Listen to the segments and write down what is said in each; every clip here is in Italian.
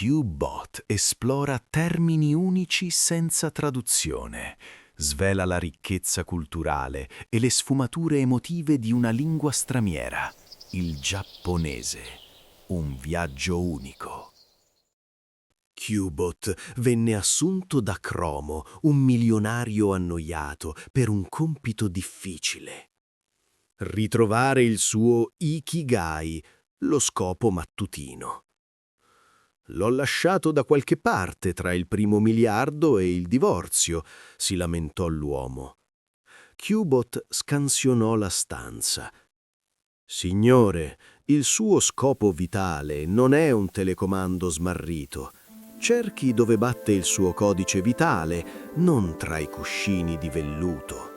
QBot esplora termini unici senza traduzione, svela la ricchezza culturale e le sfumature emotive di una lingua straniera, il giapponese, un viaggio unico. QBot venne assunto da Cromo, un milionario annoiato, per un compito difficile. Ritrovare il suo Ikigai, lo scopo mattutino. L'ho lasciato da qualche parte tra il 1 miliardo e il divorzio, si lamentò l'uomo. QBot scansionò la stanza. Signore, il suo scopo vitale non è un telecomando smarrito. Cerchi dove batte il suo codice vitale, non tra i cuscini di velluto.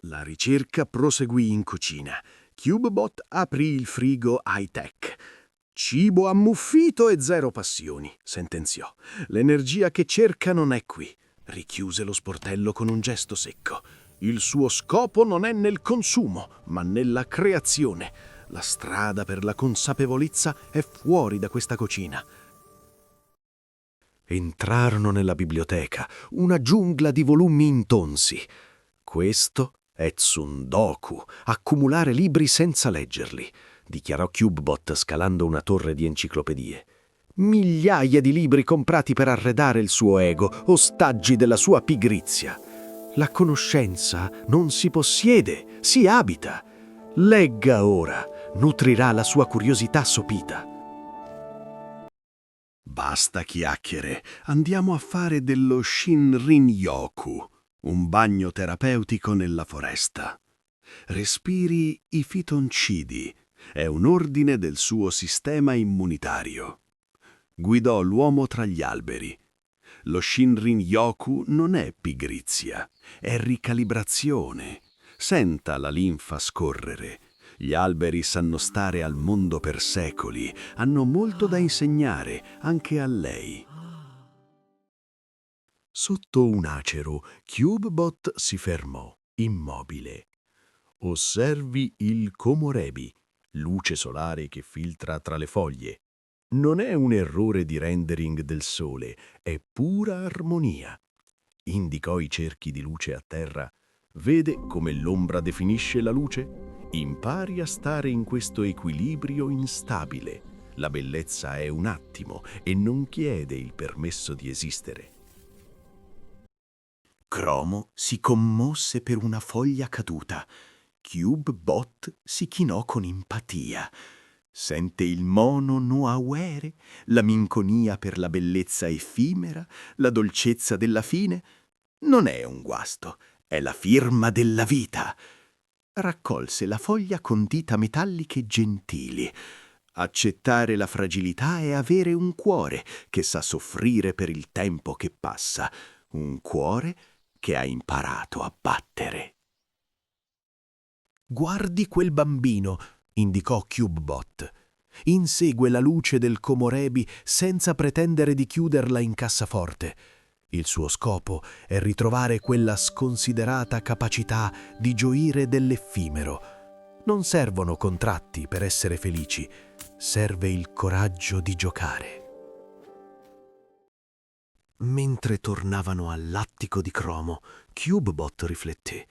La ricerca proseguì in cucina. QBot aprì il frigo high-tech. Cibo ammuffito e zero passioni, sentenziò. L'energia che cerca non è qui. Richiuse lo sportello con un gesto secco. Il suo scopo non è nel consumo, ma nella creazione. La strada per la consapevolezza è fuori da questa cucina. Entrarono nella biblioteca, una giungla di volumi intonsi. Questo è Tsundoku, accumulare libri senza leggerli, dichiarò QBot scalando una torre di enciclopedie. Migliaia di libri comprati per arredare il suo ego, ostaggi della sua pigrizia. La conoscenza non si possiede, si abita. Legga ora, nutrirà la sua curiosità sopita. Basta chiacchiere, andiamo a fare dello Shinrin-yoku, un bagno terapeutico nella foresta. Respiri i fitoncidi, è un ordine del suo sistema immunitario. Guidò l'uomo tra gli alberi. Lo Shinrin-yoku non è pigrizia, è ricalibrazione. Senta la linfa scorrere. Gli alberi sanno stare al mondo per secoli, hanno molto da insegnare anche a lei. Sotto un acero, QBot si fermò, immobile. Osservi il komorebi, luce solare che filtra tra le foglie. Non è un errore di rendering del sole, è pura armonia. Indicò i cerchi di luce a terra. Vede come l'ombra definisce la luce? Impari a stare in questo equilibrio instabile. La bellezza è un attimo e non chiede il permesso di esistere. Cromo si commosse per una foglia caduta. QBot si chinò con empatia. Sente il mono noawere, la minconia per la bellezza effimera, la dolcezza della fine. Non è un guasto, è la firma della vita. Raccolse la foglia con dita metalliche gentili. Accettare la fragilità è avere un cuore che sa soffrire per il tempo che passa, un cuore che ha imparato a battere. Guardi quel bambino, indicò QBot. Insegue la luce del komorebi senza pretendere di chiuderla in cassaforte. Il suo scopo è ritrovare quella sconsiderata capacità di gioire dell'effimero. Non servono contratti per essere felici, serve il coraggio di giocare. Mentre tornavano all'attico di Cromo, QBot rifletté.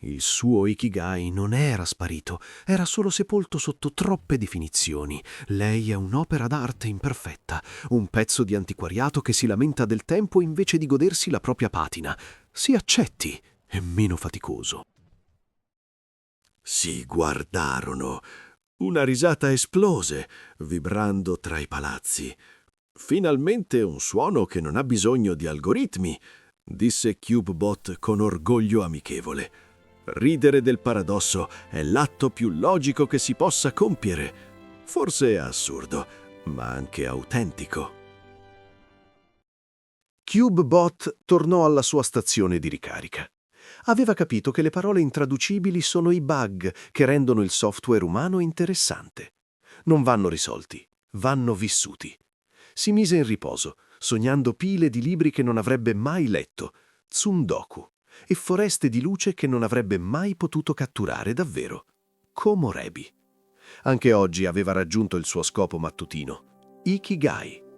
Il suo Ikigai non era sparito, era solo sepolto sotto troppe definizioni. Lei è un'opera d'arte imperfetta, un pezzo di antiquariato che si lamenta del tempo invece di godersi la propria patina. Si accetti, è meno faticoso. Si guardarono. Una risata esplose, vibrando tra i palazzi. Finalmente un suono che non ha bisogno di algoritmi, disse QBot con orgoglio amichevole. Ridere del paradosso è l'atto più logico che si possa compiere. Forse è assurdo, ma anche autentico. QBot tornò alla sua stazione di ricarica. Aveva capito che le parole intraducibili sono i bug che rendono il software umano interessante. Non vanno risolti, vanno vissuti. Si mise in riposo, sognando pile di libri che non avrebbe mai letto, Tsundoku, e foreste di luce che non avrebbe mai potuto catturare davvero, komorebi. Anche oggi aveva raggiunto il suo scopo mattutino. Ikigai.